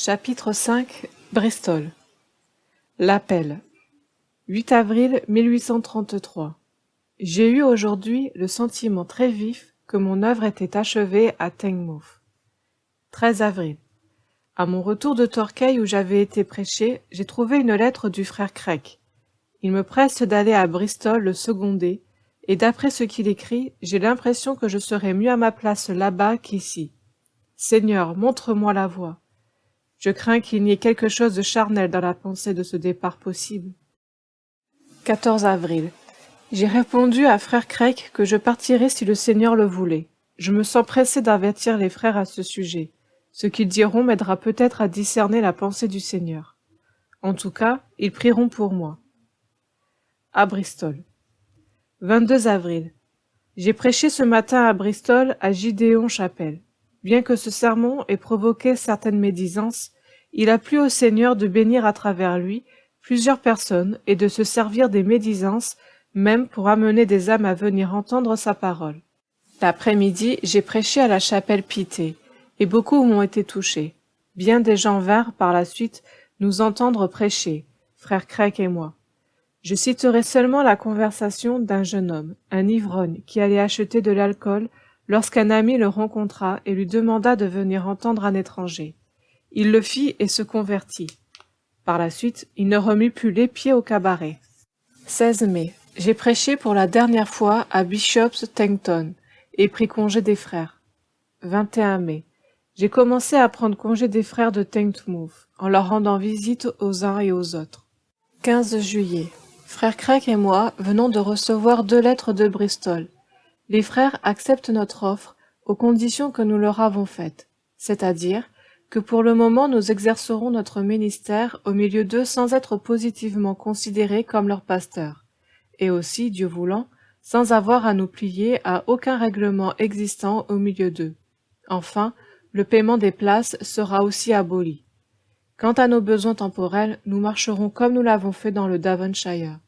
Chapitre 5 Bristol. L'appel. 8 avril 1833. J'ai eu aujourd'hui le sentiment très vif que mon œuvre était achevée à Teignmouth. 13 avril. À mon retour de Torquay où j'avais été prêcher, j'ai trouvé une lettre du frère Craik. Il me presse d'aller à Bristol le seconder, et d'après ce qu'il écrit, j'ai l'impression que je serai mieux à ma place là-bas qu'ici. Seigneur, montre-moi la voie. Je crains qu'il n'y ait quelque chose de charnel dans la pensée de ce départ possible. 14 avril. J'ai répondu à frère Craik que je partirais si le Seigneur le voulait. Je me sens pressé d'avertir les frères à ce sujet. Ce qu'ils diront m'aidera peut-être à discerner la pensée du Seigneur. En tout cas, ils prieront pour moi. À Bristol. 22 avril. J'ai prêché ce matin à Bristol à Gideon Chapelle. Bien que ce sermon ait provoqué certaines médisances, il a plu au Seigneur de bénir à travers lui plusieurs personnes et de se servir des médisances même pour amener des âmes à venir entendre sa parole. L'après-midi, j'ai prêché à la chapelle Pitté, et beaucoup ont été touchés. Bien des gens vinrent par la suite nous entendre prêcher, frère Craik et moi. Je citerai seulement la conversation d'un jeune homme, un ivrogne, qui allait acheter de l'alcool lorsqu'un ami le rencontra et lui demanda de venir entendre un étranger. Il le fit et se convertit. Par la suite, il ne remit plus les pieds au cabaret. 16 mai. J'ai prêché pour la dernière fois à Bishop's Teignton et pris congé des frères. 21 mai. J'ai commencé à prendre congé des frères de Teignmouth en leur rendant visite aux uns et aux autres. 15 juillet. Frère Craik et moi venons de recevoir 2 lettres de Bristol. Les frères acceptent notre offre aux conditions que nous leur avons faites, c'est-à-dire que pour le moment nous exercerons notre ministère au milieu d'eux sans être positivement considérés comme leurs pasteurs, et aussi, Dieu voulant, sans avoir à nous plier à aucun règlement existant au milieu d'eux. Enfin, le paiement des places sera aussi aboli. Quant à nos besoins temporels, nous marcherons comme nous l'avons fait dans le Devonshire.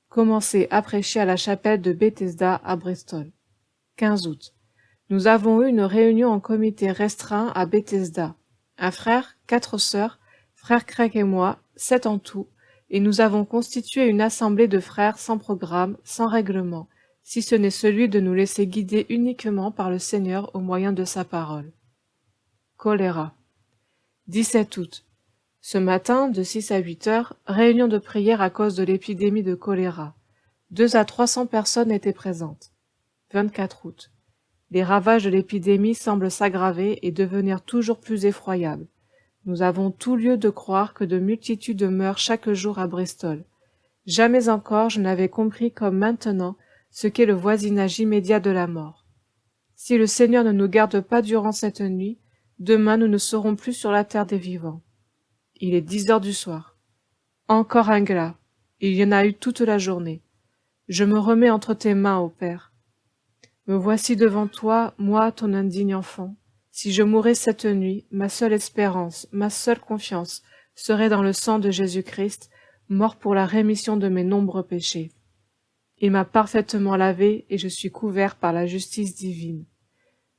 Commencez à prêcher à la chapelle de Bethesda à Bristol. 15 août. Nous avons eu une réunion en comité restreint à Bethesda. Un frère, 4 sœurs, frère Craik et moi, 7 en tout, et nous avons constitué une assemblée de frères sans programme, sans règlement, si ce n'est celui de nous laisser guider uniquement par le Seigneur au moyen de sa parole. Choléra. 17 août. Ce matin, de 6 à 8 heures, réunion de prière à cause de l'épidémie de choléra. 200 à 300 personnes étaient présentes. 24 août. Les ravages de l'épidémie semblent s'aggraver et devenir toujours plus effroyables. Nous avons tout lieu de croire que de multitudes meurent chaque jour à Bristol. Jamais encore je n'avais compris comme maintenant ce qu'est le voisinage immédiat de la mort. Si le Seigneur ne nous garde pas durant cette nuit, demain nous ne serons plus sur la terre des vivants. Il est 10 heures du soir. Encore un glas. Il y en a eu toute la journée. Je me remets entre tes mains, ô Père. Me voici devant toi, moi, ton indigne enfant. Si je mourais cette nuit, ma seule espérance, ma seule confiance serait dans le sang de Jésus-Christ, mort pour la rémission de mes nombreux péchés. Il m'a parfaitement lavé et je suis couvert par la justice divine.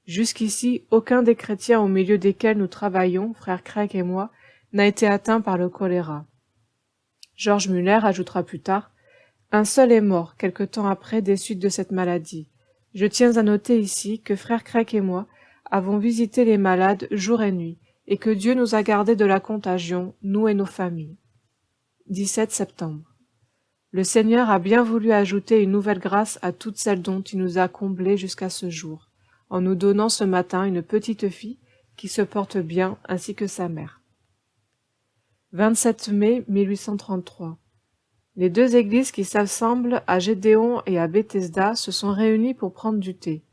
Jusqu'ici, aucun des chrétiens au milieu desquels nous travaillons, frère Craik et moi, n'a été atteint par le choléra. George Muller ajoutera plus tard « Un seul est mort quelque temps après des suites de cette maladie. Je tiens à noter ici que frère Craik et moi avons visité les malades jour et nuit, et que Dieu nous a gardés de la contagion, nous et nos familles. 17 septembre. Le Seigneur a bien voulu ajouter une nouvelle grâce à toutes celles dont il nous a comblés jusqu'à ce jour, en nous donnant ce matin une petite fille qui se porte bien ainsi que sa mère. 27 mai 1833. Les 2 églises qui s'assemblent à Gédéon et à Bethesda se sont réunies pour prendre du thé.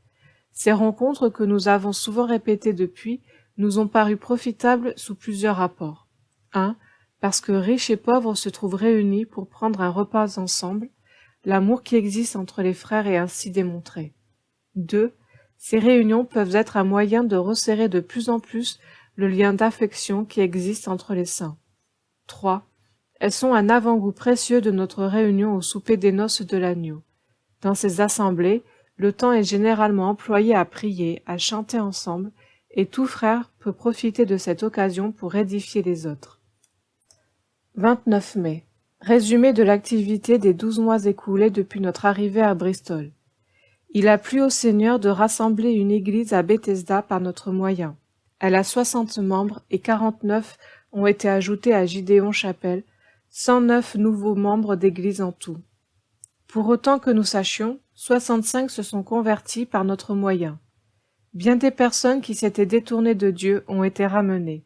Ces rencontres que nous avons souvent répétées depuis nous ont paru profitables sous plusieurs rapports. 1. Parce que riches et pauvres se trouvent réunis pour prendre un repas ensemble, l'amour qui existe entre les frères est ainsi démontré. 2. Ces réunions peuvent être un moyen de resserrer de plus en plus le lien d'affection qui existe entre les saints. 3. Elles sont un avant-goût précieux de notre réunion au souper des noces de l'agneau. Dans ces assemblées, le temps est généralement employé à prier, à chanter ensemble et tout frère peut profiter de cette occasion pour édifier les autres. 29 mai. Résumé de l'activité des 12 mois écoulés depuis notre arrivée à Bristol. Il a plu au Seigneur de rassembler une église à Bethesda par notre moyen. Elle a 60 membres et 49 ont été ajoutés à Gideon Chapel, 109 nouveaux membres d'église en tout. Pour autant que nous sachions, 65 se sont convertis par notre moyen. Bien des personnes qui s'étaient détournées de Dieu ont été ramenées.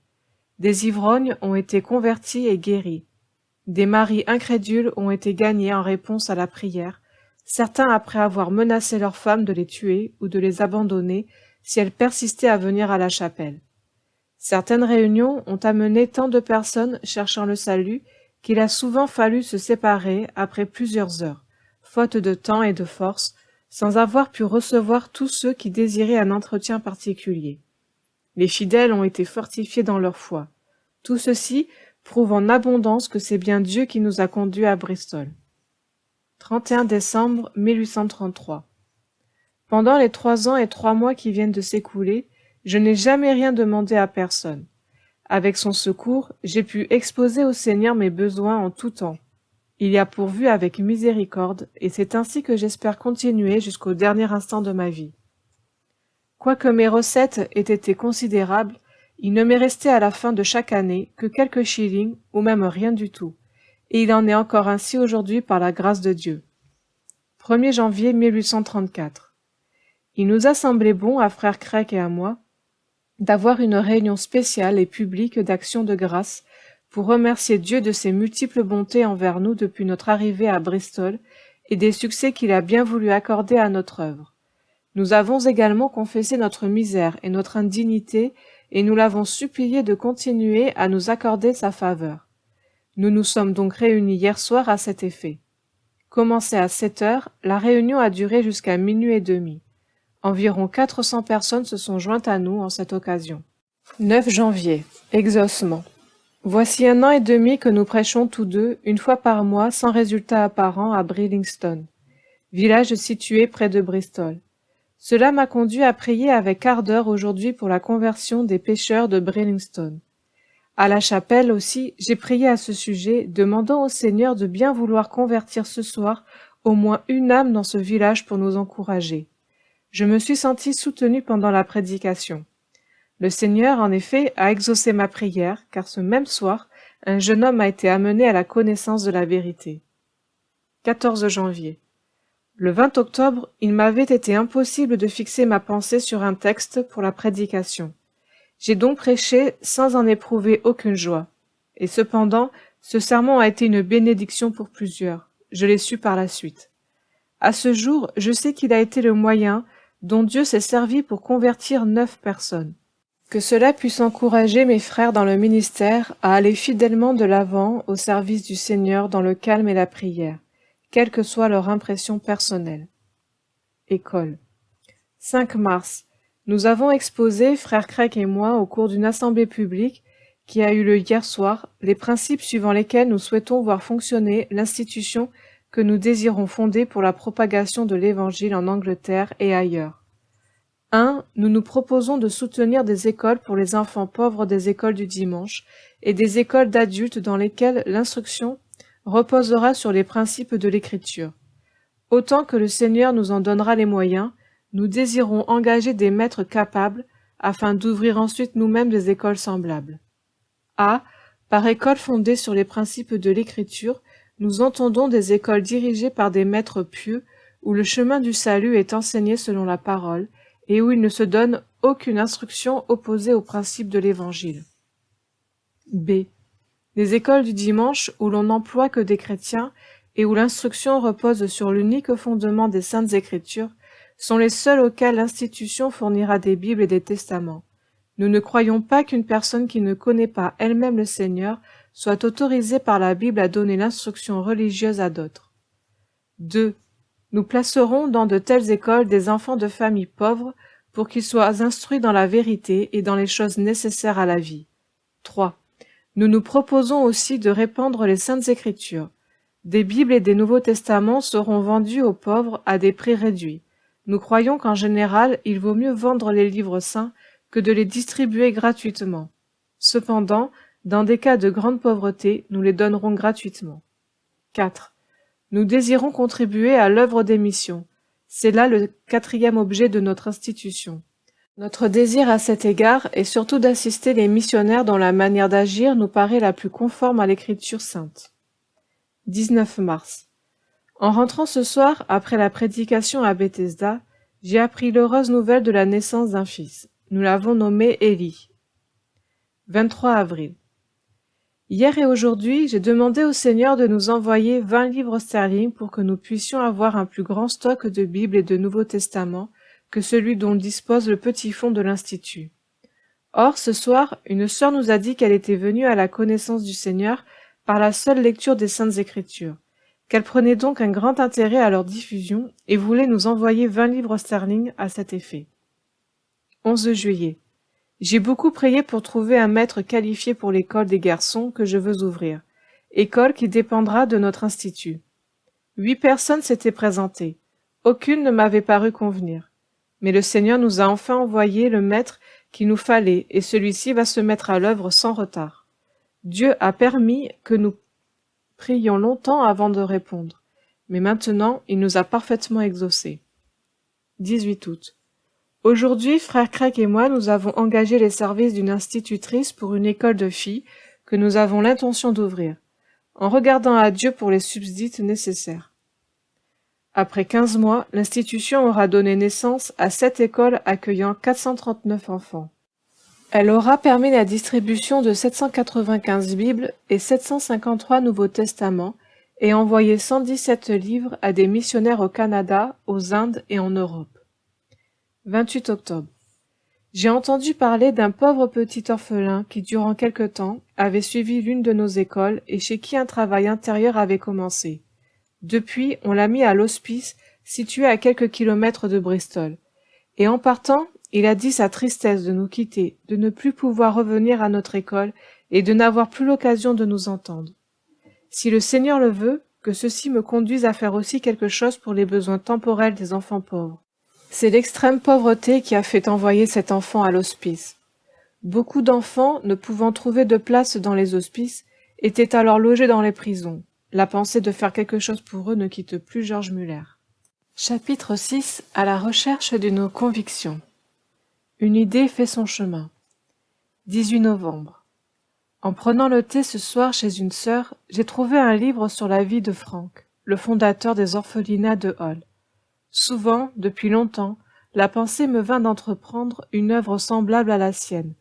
Des ivrognes ont été convertis et guéris. Des maris incrédules ont été gagnés en réponse à la prière, certains après avoir menacé leurs femmes de les tuer ou de les abandonner si elles persistaient à venir à la chapelle. Certaines réunions ont amené tant de personnes cherchant le salut qu'il a souvent fallu se séparer après plusieurs heures, faute de temps et de force, sans avoir pu recevoir tous ceux qui désiraient un entretien particulier. Les fidèles ont été fortifiés dans leur foi. Tout ceci prouve en abondance que c'est bien Dieu qui nous a conduits à Bristol. 31 décembre 1833. Pendant les 3 ans et 3 mois qui viennent de s'écouler, je n'ai jamais rien demandé à personne. Avec son secours, j'ai pu exposer au Seigneur mes besoins en tout temps. Il y a pourvu avec miséricorde, et c'est ainsi que j'espère continuer jusqu'au dernier instant de ma vie. Quoique mes recettes aient été considérables, il ne m'est resté à la fin de chaque année que quelques shillings, ou même rien du tout, et il en est encore ainsi aujourd'hui par la grâce de Dieu. 1er janvier 1834. Il nous a semblé bon à frère Craig et à moi d'avoir une réunion spéciale et publique d'action de grâce pour remercier Dieu de ses multiples bontés envers nous depuis notre arrivée à Bristol et des succès qu'il a bien voulu accorder à notre œuvre. Nous avons également confessé notre misère et notre indignité et nous l'avons supplié de continuer à nous accorder sa faveur. Nous nous sommes donc réunis hier soir à cet effet. Commencée à 7 heures, la réunion a duré jusqu'à 00h30. Environ 400 personnes se sont jointes à nous en cette occasion. 9 janvier. Exaucement. Voici 1 an et demi que nous prêchons tous deux, une fois par mois, sans résultat apparent, à Brillingstone, village situé près de Bristol. Cela m'a conduit à prier avec ardeur aujourd'hui pour la conversion des pécheurs de Brillingstone. À la chapelle aussi, j'ai prié à ce sujet, demandant au Seigneur de bien vouloir convertir ce soir au moins une âme dans ce village pour nous encourager. Je me suis senti soutenu pendant la prédication. Le Seigneur, en effet, a exaucé ma prière, car ce même soir, un jeune homme a été amené à la connaissance de la vérité. 14 janvier. Le 20 octobre, il m'avait été impossible de fixer ma pensée sur un texte pour la prédication. J'ai donc prêché sans en éprouver aucune joie. Et cependant, ce sermon a été une bénédiction pour plusieurs. Je l'ai su par la suite. À ce jour, je sais qu'il a été le moyen dont Dieu s'est servi pour convertir 9 personnes. Que cela puisse encourager mes frères dans le ministère à aller fidèlement de l'avant au service du Seigneur dans le calme et la prière, quelle que soit leur impression personnelle. École. 5 mars. Nous avons exposé, frère Craig et moi, au cours d'une assemblée publique qui a eu lieu hier soir, les principes suivant lesquels nous souhaitons voir fonctionner l'institution que nous désirons fonder pour la propagation de l'Évangile en Angleterre et ailleurs. 1. Nous nous proposons de soutenir des écoles pour les enfants pauvres des écoles du dimanche et des écoles d'adultes dans lesquelles l'instruction reposera sur les principes de l'Écriture. Autant que le Seigneur nous en donnera les moyens, nous désirons engager des maîtres capables afin d'ouvrir ensuite nous-mêmes des écoles semblables. A. Par école fondée sur les principes de l'Écriture, nous entendons des écoles dirigées par des maîtres pieux, où le chemin du salut est enseigné selon la parole, et où il ne se donne aucune instruction opposée aux principes de l'Évangile. B. Des écoles du dimanche où l'on n'emploie que des chrétiens et où l'instruction repose sur l'unique fondement des Saintes Écritures sont les seuls auxquels l'institution fournira des Bibles et des Testaments. Nous ne croyons pas qu'une personne qui ne connaît pas elle-même le Seigneur soit autorisée par la Bible à donner l'instruction religieuse à d'autres. 2. Nous placerons dans de telles écoles des enfants de familles pauvres pour qu'ils soient instruits dans la vérité et dans les choses nécessaires à la vie. 3. Nous nous proposons aussi de répandre les Saintes Écritures. Des Bibles et des Nouveaux Testaments seront vendus aux pauvres à des prix réduits. Nous croyons qu'en général, il vaut mieux vendre les livres saints que de les distribuer gratuitement. Cependant, dans des cas de grande pauvreté, nous les donnerons gratuitement. 4. Nous désirons contribuer à l'œuvre des missions. C'est là le 4e objet de notre institution. Notre désir à cet égard est surtout d'assister les missionnaires dont la manière d'agir nous paraît la plus conforme à l'Écriture sainte. 19 mars. En rentrant ce soir, après la prédication à Bethesda, j'ai appris l'heureuse nouvelle de la naissance d'un fils. Nous l'avons nommé Élie. 23 avril. Hier et aujourd'hui, j'ai demandé au Seigneur de nous envoyer 20 livres sterling pour que nous puissions avoir un plus grand stock de Bibles et de Nouveaux Testaments que celui dont dispose le petit fonds de l'Institut. Or, ce soir, une sœur nous a dit qu'elle était venue à la connaissance du Seigneur par la seule lecture des Saintes Écritures, qu'elle prenait donc un grand intérêt à leur diffusion et voulait nous envoyer 20 livres sterling à cet effet. 11 juillet. J'ai beaucoup prié pour trouver un maître qualifié pour l'école des garçons que je veux ouvrir, école qui dépendra de notre institut. 8 personnes s'étaient présentées. Aucune ne m'avait paru convenir. Mais le Seigneur nous a enfin envoyé le maître qu'il nous fallait, et celui-ci va se mettre à l'œuvre sans retard. Dieu a permis que nous prions longtemps avant de répondre, mais maintenant il nous a parfaitement exaucés. 18 août. Aujourd'hui, frère Craig et moi, nous avons engagé les services d'une institutrice pour une école de filles que nous avons l'intention d'ouvrir, en regardant à Dieu pour les subsides nécessaires. Après 15 mois, l'institution aura donné naissance à 7 écoles accueillant 439 enfants. Elle aura permis la distribution de 795 Bibles et 753 Nouveaux Testaments et envoyé 117 livres à des missionnaires au Canada, aux Indes et en Europe. 28 octobre. J'ai entendu parler d'un pauvre petit orphelin qui, durant quelque temps, avait suivi l'une de nos écoles et chez qui un travail intérieur avait commencé. Depuis, on l'a mis à l'hospice, situé à quelques kilomètres de Bristol. Et en partant, il a dit sa tristesse de nous quitter, de ne plus pouvoir revenir à notre école et de n'avoir plus l'occasion de nous entendre. Si le Seigneur le veut, que ceci me conduise à faire aussi quelque chose pour les besoins temporels des enfants pauvres. C'est l'extrême pauvreté qui a fait envoyer cet enfant à l'hospice. Beaucoup d'enfants, ne pouvant trouver de place dans les hospices, étaient alors logés dans les prisons. La pensée de faire quelque chose pour eux ne quitte plus George Muller. Chapitre 6. À la recherche de nos convictions. Une idée fait son chemin. 18 novembre. En prenant le thé ce soir chez une sœur, j'ai trouvé un livre sur la vie de Frank, le fondateur des orphelinats de Hull. Souvent, depuis longtemps, la pensée me vint d'entreprendre une œuvre semblable à la sienne,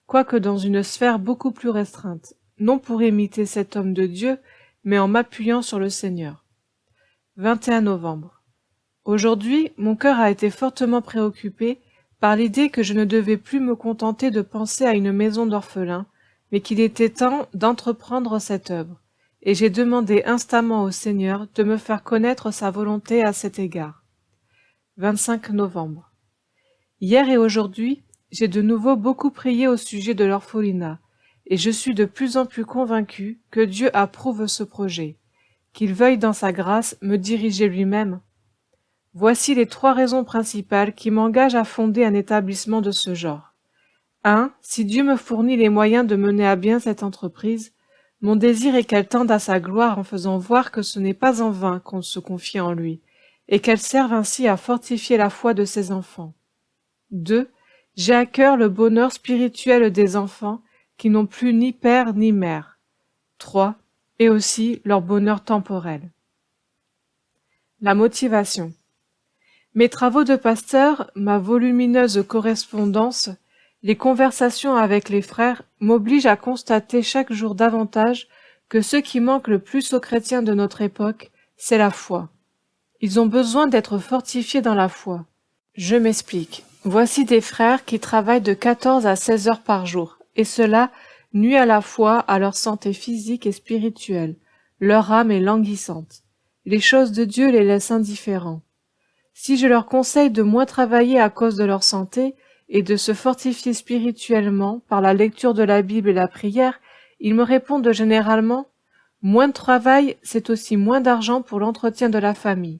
quoique dans une sphère beaucoup plus restreinte, non pour imiter cet homme de Dieu, mais en m'appuyant sur le Seigneur. 21 novembre. Aujourd'hui, mon cœur a été fortement préoccupé par l'idée que je ne devais plus me contenter de penser à une maison d'orphelins, mais qu'il était temps d'entreprendre cette œuvre, et j'ai demandé instamment au Seigneur de me faire connaître sa volonté à cet égard. 25 novembre. Hier et aujourd'hui, j'ai de nouveau beaucoup prié au sujet de l'orphelinat, et je suis de plus en plus convaincu que Dieu approuve ce projet, qu'il veuille dans sa grâce me diriger lui-même. Voici les 3 raisons principales qui m'engagent à fonder un établissement de ce genre. 1. Si Dieu me fournit les moyens de mener à bien cette entreprise, mon désir est qu'elle tende à sa gloire en faisant voir que ce n'est pas en vain qu'on se confie en lui, et qu'elle serve ainsi à fortifier la foi de ses enfants. 2. J'ai à cœur le bonheur spirituel des enfants qui n'ont plus ni père ni mère. 3. Et aussi leur bonheur temporel. La motivation. Mes travaux de pasteur, ma volumineuse correspondance, les conversations avec les frères m'obligent à constater chaque jour davantage que ce qui manque le plus aux chrétiens de notre époque, c'est la foi. Ils ont besoin d'être fortifiés dans la foi. Je m'explique. Voici des frères qui travaillent de 14 à 16 heures par jour, et cela nuit à la fois à leur santé physique et spirituelle. Leur âme est languissante. Les choses de Dieu les laissent indifférents. Si je leur conseille de moins travailler à cause de leur santé et de se fortifier spirituellement par la lecture de la Bible et la prière, ils me répondent généralement « Moins de travail, c'est aussi moins d'argent pour l'entretien de la famille. »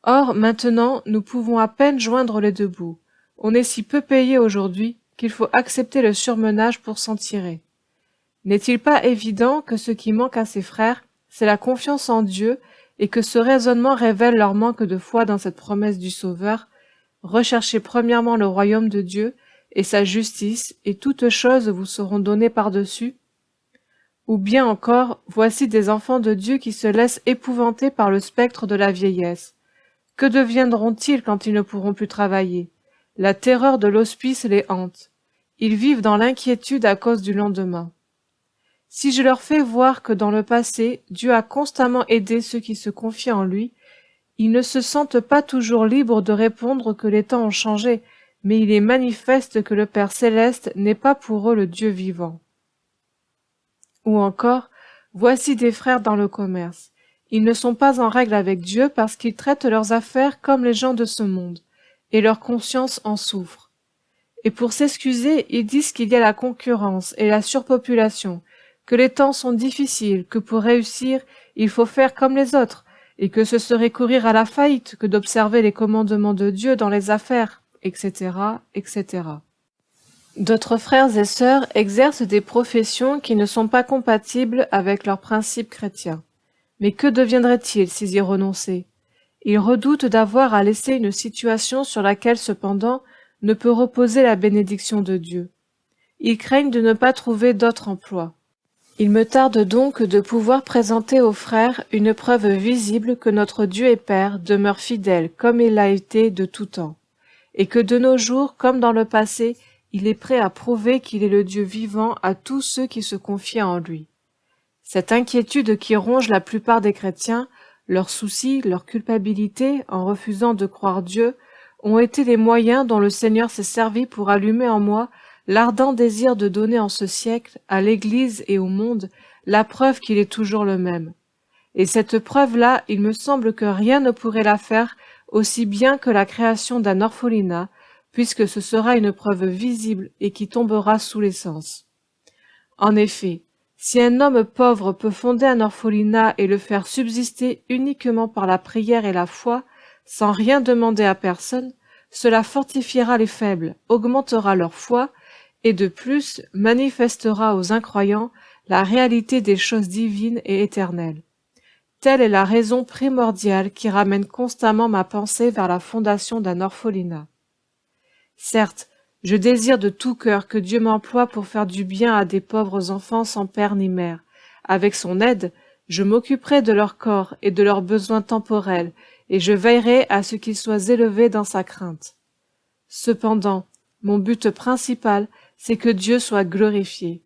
Or, maintenant, nous pouvons à peine joindre les 2 bouts. On est si peu payé aujourd'hui, qu'il faut accepter le surmenage pour s'en tirer. N'est-il pas évident que ce qui manque à ses frères, c'est la confiance en Dieu et que ce raisonnement révèle leur manque de foi dans cette promesse du Sauveur? Recherchez premièrement le royaume de Dieu et sa justice, et toutes choses vous seront données par-dessus. Ou bien encore, voici des enfants de Dieu qui se laissent épouvanter par le spectre de la vieillesse. Que deviendront-ils quand ils ne pourront plus travailler? La terreur de l'hospice les hante. Ils vivent dans l'inquiétude à cause du lendemain. Si je leur fais voir que dans le passé, Dieu a constamment aidé ceux qui se confiaient en lui, ils ne se sentent pas toujours libres de répondre que les temps ont changé, mais il est manifeste que le Père céleste n'est pas pour eux le Dieu vivant. Ou encore, voici des frères dans le commerce. Ils ne sont pas en règle avec Dieu parce qu'ils traitent leurs affaires comme les gens de ce monde, et leur conscience en souffre. Et pour s'excuser, ils disent qu'il y a la concurrence et la surpopulation, que les temps sont difficiles, que pour réussir, il faut faire comme les autres, et que ce serait courir à la faillite que d'observer les commandements de Dieu dans les affaires, etc., etc. D'autres frères et sœurs exercent des professions qui ne sont pas compatibles avec leurs principes chrétiens. Mais que deviendraient-ils s'ils y renonçaient? Ils redoutent d'avoir à laisser une situation sur laquelle cependant ne peut reposer la bénédiction de Dieu. Ils craignent de ne pas trouver d'autre emploi. Il me tarde donc de pouvoir présenter aux frères une preuve visible que notre Dieu et Père demeure fidèle comme il l'a été de tout temps, et que de nos jours, comme dans le passé, il est prêt à prouver qu'il est le Dieu vivant à tous ceux qui se confient en lui. Cette inquiétude qui ronge la plupart des chrétiens, leurs soucis, leur culpabilité en refusant de croire Dieu, ont été les moyens dont le Seigneur s'est servi pour allumer en moi l'ardent désir de donner en ce siècle, à l'Église et au monde, la preuve qu'il est toujours le même. Et cette preuve-là, il me semble que rien ne pourrait la faire aussi bien que la création d'un orphelinat, puisque ce sera une preuve visible et qui tombera sous l'essence. En effet, si un homme pauvre peut fonder un orphelinat et le faire subsister uniquement par la prière et la foi, sans rien demander à personne, cela fortifiera les faibles, augmentera leur foi, et de plus manifestera aux incroyants la réalité des choses divines et éternelles. Telle est la raison primordiale qui ramène constamment ma pensée vers la fondation d'un orphelinat. Certes, je désire de tout cœur que Dieu m'emploie pour faire du bien à des pauvres enfants sans père ni mère. Avec son aide, je m'occuperai de leur corps et de leurs besoins temporels, et je veillerai à ce qu'ils soient élevés dans sa crainte. Cependant, mon but principal, c'est que Dieu soit glorifié.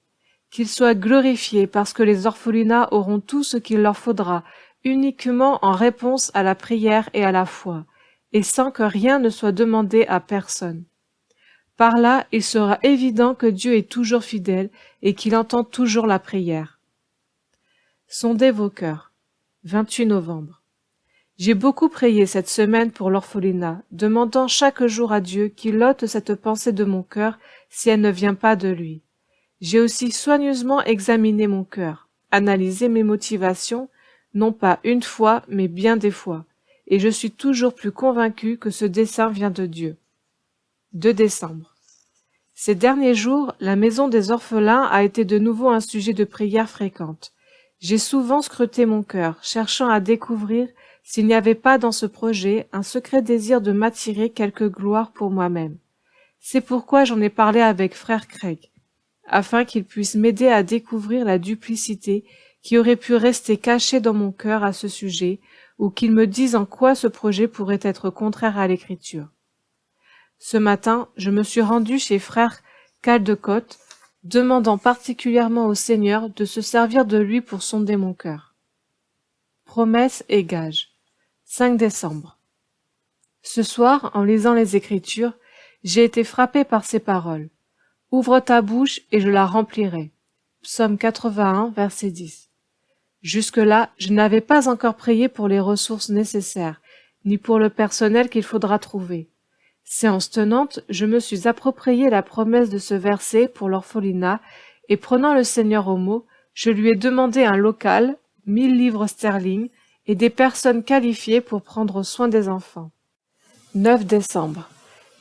Qu'il soit glorifié parce que les orphelinats auront tout ce qu'il leur faudra, uniquement en réponse à la prière et à la foi, et sans que rien ne soit demandé à personne. Par là, il sera évident que Dieu est toujours fidèle et qu'il entend toujours la prière. Sondez vos cœurs. 28 novembre. J'ai beaucoup prié cette semaine pour l'orphelinat, demandant chaque jour à Dieu qu'il ôte cette pensée de mon cœur si elle ne vient pas de lui. J'ai aussi soigneusement examiné mon cœur, analysé mes motivations, non pas une fois, mais bien des fois, et je suis toujours plus convaincu que ce dessein vient de Dieu. 2 décembre. Ces derniers jours, la maison des orphelins a été de nouveau un sujet de prière fréquente. J'ai souvent scruté mon cœur, cherchant à découvrir s'il n'y avait pas dans ce projet un secret désir de m'attirer quelque gloire pour moi-même. C'est pourquoi j'en ai parlé avec frère Craig, afin qu'il puisse m'aider à découvrir la duplicité qui aurait pu rester cachée dans mon cœur à ce sujet, ou qu'il me dise en quoi ce projet pourrait être contraire à l'Écriture. Ce matin, je me suis rendu chez frère Caldecott, demandant particulièrement au Seigneur de se servir de lui pour sonder mon cœur. Promesse et gage. 5 décembre. Ce soir, en lisant les Écritures, j'ai été frappé par ces paroles. « Ouvre ta bouche et je la remplirai. » Psaume 81, verset 10. Jusque-là, je n'avais pas encore prié pour les ressources nécessaires, ni pour le personnel qu'il faudra trouver. Séance tenante, je me suis approprié la promesse de ce verset pour l'orphelinat et prenant le Seigneur au mot, je lui ai demandé un local, 1000 livres sterling, et des personnes qualifiées pour prendre soin des enfants. 9 décembre.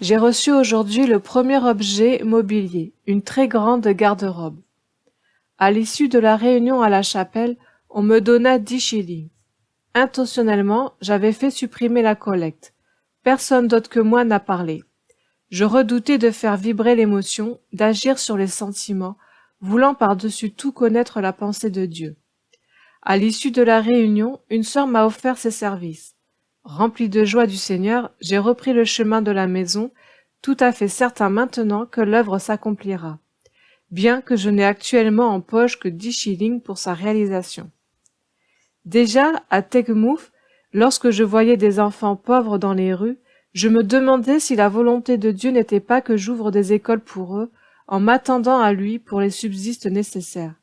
J'ai reçu aujourd'hui le premier objet mobilier, une très grande garde-robe. À l'issue de la réunion à la chapelle, on me donna 10 shillings. Intentionnellement, j'avais fait supprimer la collecte. Personne d'autre que moi n'a parlé. Je redoutais de faire vibrer l'émotion, d'agir sur les sentiments, voulant par-dessus tout connaître la pensée de Dieu. À l'issue de la réunion, une sœur m'a offert ses services. Rempli de joie du Seigneur, j'ai repris le chemin de la maison, tout à fait certain maintenant que l'œuvre s'accomplira, bien que je n'ai actuellement en poche que 10 shillings pour sa réalisation. Déjà, à Tegemouth, lorsque je voyais des enfants pauvres dans les rues, je me demandais si la volonté de Dieu n'était pas que j'ouvre des écoles pour eux, en m'attendant à lui pour les subsistes nécessaires.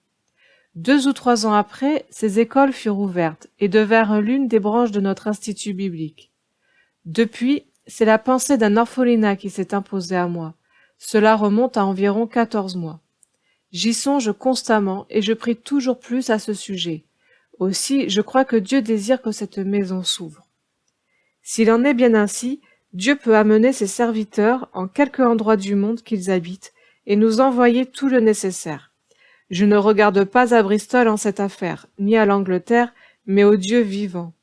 2 ou 3 ans après, ces écoles furent ouvertes et devinrent l'une des branches de notre institut biblique. Depuis, c'est la pensée d'un orphelinat qui s'est imposée à moi. Cela remonte à environ 14 mois. J'y songe constamment et je prie toujours plus à ce sujet. Aussi, je crois que Dieu désire que cette maison s'ouvre. S'il en est bien ainsi, Dieu peut amener ses serviteurs en quelque endroit du monde qu'ils habitent et nous envoyer tout le nécessaire. Je ne regarde pas à Bristol en cette affaire, ni à l'Angleterre, mais au Dieu vivant.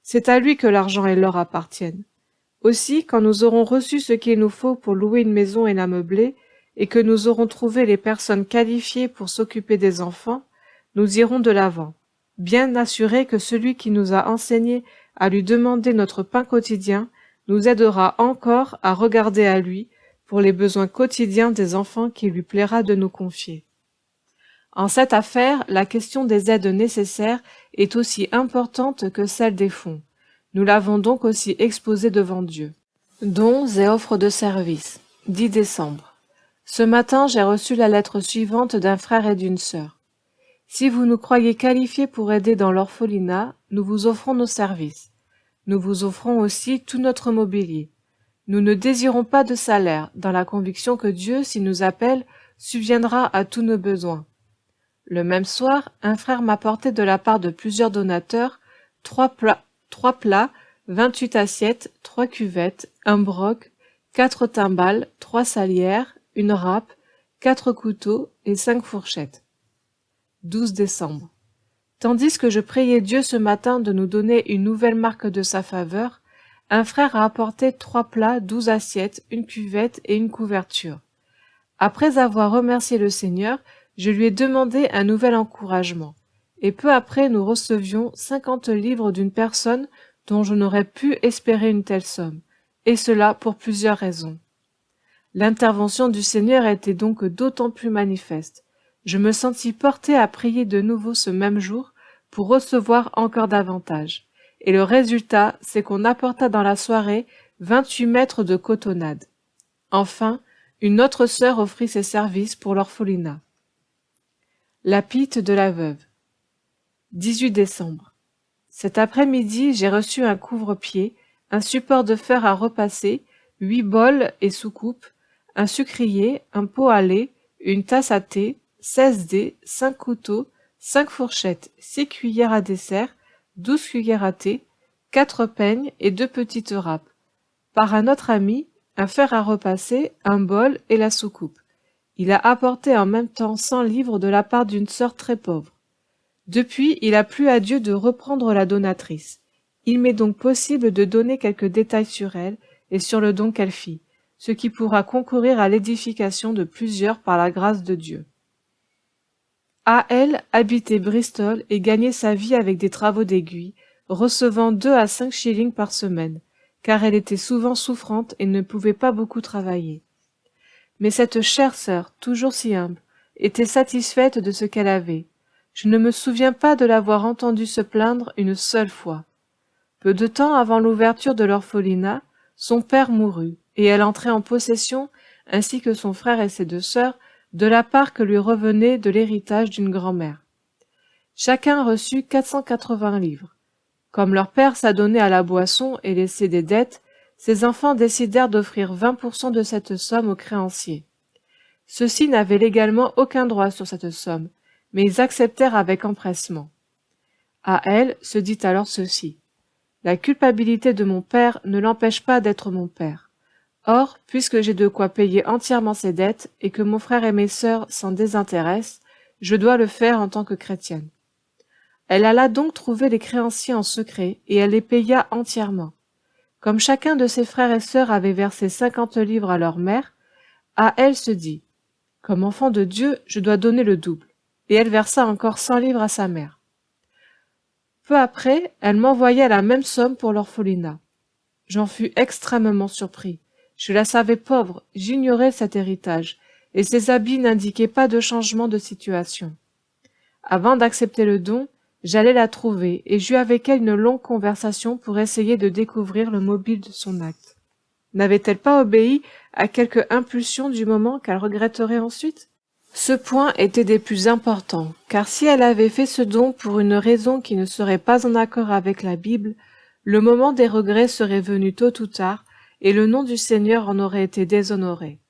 C'est à lui que l'argent et l'or appartiennent. Aussi, quand nous aurons reçu ce qu'il nous faut pour louer une maison et la meubler, et que nous aurons trouvé les personnes qualifiées pour s'occuper des enfants, nous irons de l'avant, bien assurés que celui qui nous a enseigné à lui demander notre pain quotidien nous aidera encore à regarder à lui pour les besoins quotidiens des enfants qu'il lui plaira de nous confier. En cette affaire, la question des aides nécessaires est aussi importante que celle des fonds. Nous l'avons donc aussi exposée devant Dieu. Dons et offres de service. 10 décembre. Ce matin, j'ai reçu la lettre suivante d'un frère et d'une sœur. Si vous nous croyez qualifiés pour aider dans l'orphelinat, nous vous offrons nos services. Nous vous offrons aussi tout notre mobilier. Nous ne désirons pas de salaire, dans la conviction que Dieu, s'il nous appelle, subviendra à tous nos besoins. Le même soir, un frère m'apportait de la part de plusieurs donateurs 3 plats, 28 assiettes, 3 cuvettes, un broc, 4 timbales, 3 salières, une râpe, 4 couteaux et 5 fourchettes. 12 décembre. Tandis que je priais Dieu ce matin de nous donner une nouvelle marque de sa faveur, un frère a apporté 3 plats, 12 assiettes, une cuvette et une couverture. Après avoir remercié le Seigneur, je lui ai demandé un nouvel encouragement, et peu après nous recevions 50 livres d'une personne dont je n'aurais pu espérer une telle somme, et cela pour plusieurs raisons. L'intervention du Seigneur était donc d'autant plus manifeste. Je me sentis porté à prier de nouveau ce même jour pour recevoir encore davantage, et le résultat, c'est qu'on apporta dans la soirée 28 mètres de cotonnade. Enfin, une autre sœur offrit ses services pour l'orphelinat. La pite de la veuve. 18 décembre. Cet après-midi, j'ai reçu un couvre-pied, un support de fer à repasser, 8 bols et soucoupes, un sucrier, un pot à lait, une tasse à thé, 16 dés, 5 couteaux, 5 fourchettes, 6 cuillères à dessert, 12 cuillères à thé, 4 peignes et 2 petites râpes. Par un autre ami, un fer à repasser, un bol et la soucoupe. Il a apporté en même temps 100 livres de la part d'une sœur très pauvre. Depuis, il a plu à Dieu de reprendre la donatrice. Il m'est donc possible de donner quelques détails sur elle et sur le don qu'elle fit, ce qui pourra concourir à l'édification de plusieurs par la grâce de Dieu. A.L. habitait Bristol et gagnait sa vie avec des travaux d'aiguille, recevant 2 à 5 shillings par semaine, car elle était souvent souffrante et ne pouvait pas beaucoup travailler. Mais cette chère sœur, toujours si humble, était satisfaite de ce qu'elle avait. Je ne me souviens pas de l'avoir entendue se plaindre une seule fois. Peu de temps avant l'ouverture de l'orphelinat, son père mourut, et elle entrait en possession, ainsi que son frère et ses 2 sœurs, de la part que lui revenait de l'héritage d'une grand-mère. Chacun reçut 480 livres. Comme leur père s'adonnait à la boisson et laissait des dettes, ses enfants décidèrent d'offrir 20% de cette somme aux créanciers. Ceux-ci n'avaient légalement aucun droit sur cette somme, mais ils acceptèrent avec empressement. À elle se dit alors ceci. La culpabilité de mon père ne l'empêche pas d'être mon père. Or, puisque j'ai de quoi payer entièrement ces dettes et que mon frère et mes sœurs s'en désintéressent, je dois le faire en tant que chrétienne. » Elle alla donc trouver les créanciers en secret et elle les paya entièrement. Comme chacun de ses frères et sœurs avait versé 50 livres à leur mère, à elle se dit « Comme enfant de Dieu, je dois donner le double. » Et elle versa encore 100 livres à sa mère. Peu après, elle m'envoya la même somme pour l'orphelinat. J'en fus extrêmement surpris. Je la savais pauvre, j'ignorais cet héritage, et ses habits n'indiquaient pas de changement de situation. Avant d'accepter le don, j'allai la trouver, et j'eus avec elle une longue conversation pour essayer de découvrir le mobile de son acte. N'avait-elle pas obéi à quelque impulsion du moment qu'elle regretterait ensuite ? Ce point était des plus importants, car si elle avait fait ce don pour une raison qui ne serait pas en accord avec la Bible, le moment des regrets serait venu tôt ou tard, et le nom du Seigneur en aurait été déshonoré.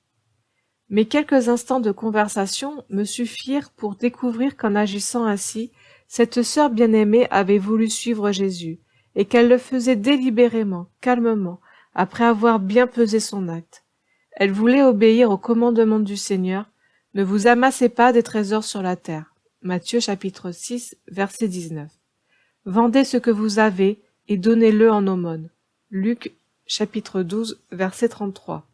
Mais quelques instants de conversation me suffirent pour découvrir qu'en agissant ainsi, cette sœur bien-aimée avait voulu suivre Jésus, et qu'elle le faisait délibérément, calmement, après avoir bien pesé son acte. Elle voulait obéir au commandement du Seigneur, « Ne vous amassez pas des trésors sur la terre » Matthieu chapitre 6, verset 19. « Vendez ce que vous avez et donnez-le en aumône » Luc chapitre 12, verset 33.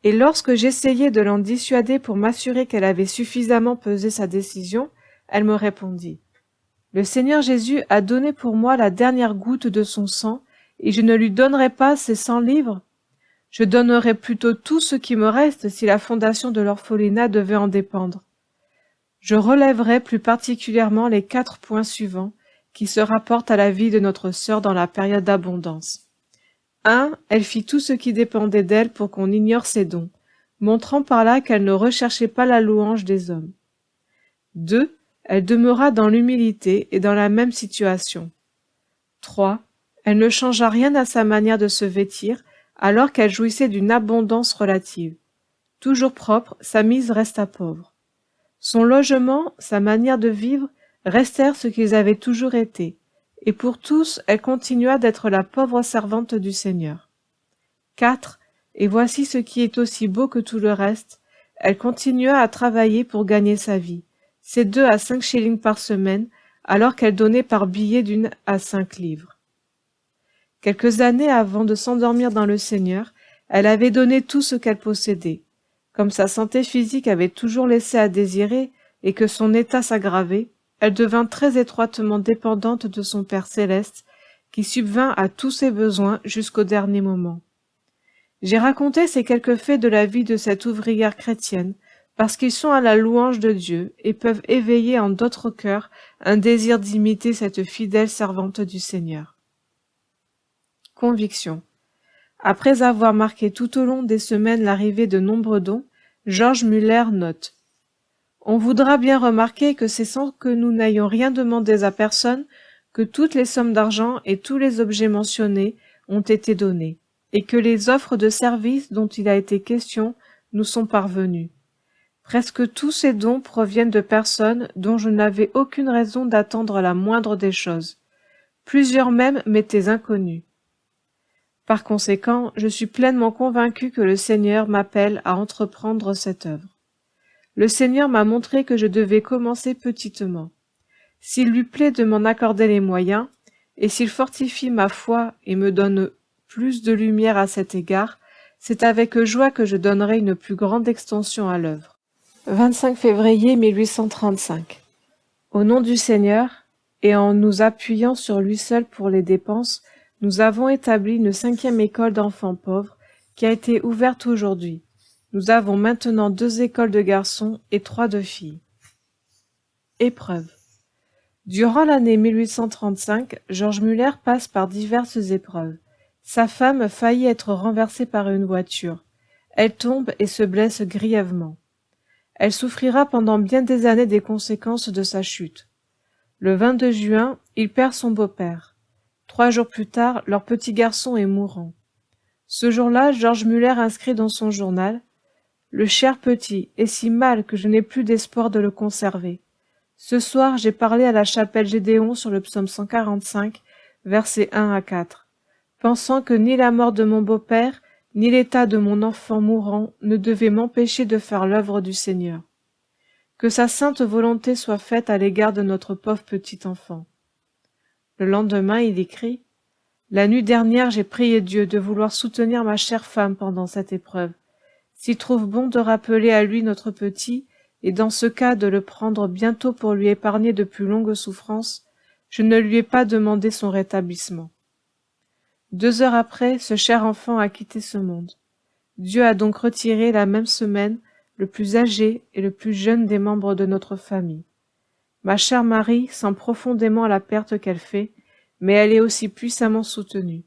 Et lorsque j'essayai de l'en dissuader pour m'assurer qu'elle avait suffisamment pesé sa décision, elle me répondit « Le Seigneur Jésus a donné pour moi la dernière goutte de son sang, et je ne lui donnerai pas ces 100 livres. Je donnerai plutôt tout ce qui me reste si la fondation de l'orphelinat devait en dépendre. Je relèverai plus particulièrement les 4 points suivants qui se rapportent à la vie de notre sœur dans la période d'abondance. 1. Elle fit tout ce qui dépendait d'elle pour qu'on ignore ses dons, montrant par là qu'elle ne recherchait pas la louange des hommes. 2. Elle demeura dans l'humilité et dans la même situation. 3. Elle ne changea rien à sa manière de se vêtir, alors qu'elle jouissait d'une abondance relative. Toujours propre, sa mise resta pauvre. Son logement, sa manière de vivre, restèrent ce qu'ils avaient toujours été, et pour tous, elle continua d'être la pauvre servante du Seigneur. 4. Et voici ce qui est aussi beau que tout le reste, elle continua à travailler pour gagner sa vie, c'est 2 à 5 shillings par semaine, alors qu'elle donnait par billet d'1 à 5 livres. Quelques années avant de s'endormir dans le Seigneur, elle avait donné tout ce qu'elle possédait. Comme sa santé physique avait toujours laissé à désirer et que son état s'aggravait, elle devint très étroitement dépendante de son Père céleste, qui subvint à tous ses besoins jusqu'au dernier moment. J'ai raconté ces quelques faits de la vie de cette ouvrière chrétienne, parce qu'ils sont à la louange de Dieu et peuvent éveiller en d'autres cœurs un désir d'imiter cette fidèle servante du Seigneur. Conviction. Après avoir marqué tout au long des semaines l'arrivée de nombreux dons, George Muller note « On voudra bien remarquer que c'est sans que nous n'ayons rien demandé à personne que toutes les sommes d'argent et tous les objets mentionnés ont été donnés, et que les offres de service dont il a été question nous sont parvenues. Presque tous ces dons proviennent de personnes dont je n'avais aucune raison d'attendre la moindre des choses. Plusieurs même m'étaient inconnus. Par conséquent, je suis pleinement convaincu que le Seigneur m'appelle à entreprendre cette œuvre. Le Seigneur m'a montré que je devais commencer petitement. S'il lui plaît de m'en accorder les moyens, et s'il fortifie ma foi et me donne plus de lumière à cet égard, c'est avec joie que je donnerai une plus grande extension à l'œuvre. 25 février 1835. Au nom du Seigneur, et en nous appuyant sur lui seul pour les dépenses, nous avons établi une 5e école d'enfants pauvres qui a été ouverte aujourd'hui. Nous avons maintenant 2 écoles de garçons et 3 de filles. Épreuve. Durant l'année 1835, George Muller passe par diverses épreuves. Sa femme faillit être renversée par une voiture. Elle tombe et se blesse grièvement. Elle souffrira pendant bien des années des conséquences de sa chute. Le 22 juin, il perd son beau-père. 3 jours plus tard, leur petit garçon est mourant. Ce jour-là, George Muller inscrit dans son journal « Le cher petit est si mal que je n'ai plus d'espoir de le conserver. Ce soir, j'ai parlé à la chapelle Gédéon sur le psaume 145, versets 1 à 4, pensant que ni la mort de mon beau-père, ni l'état de mon enfant mourant ne devaient m'empêcher de faire l'œuvre du Seigneur. Que sa sainte volonté soit faite à l'égard de notre pauvre petit enfant. Le lendemain, il écrit « La nuit dernière, j'ai prié Dieu de vouloir soutenir ma chère femme pendant cette épreuve. S'il trouve bon de rappeler à lui notre petit, et dans ce cas de le prendre bientôt pour lui épargner de plus longues souffrances, je ne lui ai pas demandé son rétablissement. » 2 heures après, ce cher enfant a quitté ce monde. Dieu a donc retiré la même semaine le plus âgé et le plus jeune des membres de notre famille. Ma chère Marie sent profondément la perte qu'elle fait, mais elle est aussi puissamment soutenue.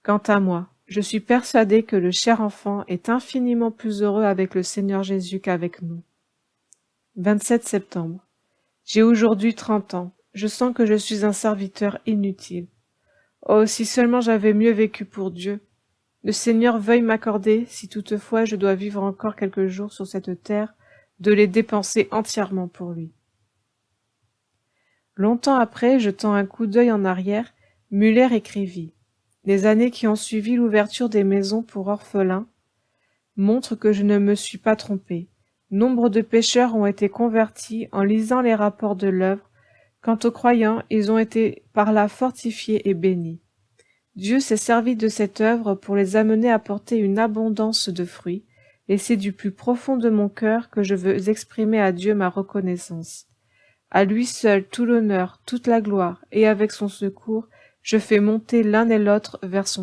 Quant à moi, je suis persuadée que le cher enfant est infiniment plus heureux avec le Seigneur Jésus qu'avec nous. 27 septembre. J'ai aujourd'hui 30 ans. Je sens que je suis un serviteur inutile. Oh, si seulement j'avais mieux vécu pour Dieu. Le Seigneur veuille m'accorder, si toutefois je dois vivre encore quelques jours sur cette terre, de les dépenser entièrement pour lui. Longtemps après, jetant un coup d'œil en arrière, Muller écrivit « Les années qui ont suivi l'ouverture des maisons pour orphelins montrent que je ne me suis pas trompé. Nombre de pécheurs ont été convertis en lisant les rapports de l'œuvre. Quant aux croyants, ils ont été par là fortifiés et bénis. Dieu s'est servi de cette œuvre pour les amener à porter une abondance de fruits, et c'est du plus profond de mon cœur que je veux exprimer à Dieu ma reconnaissance. À lui seul tout l'honneur, toute la gloire, et avec son secours, je fais monter l'un et l'autre vers son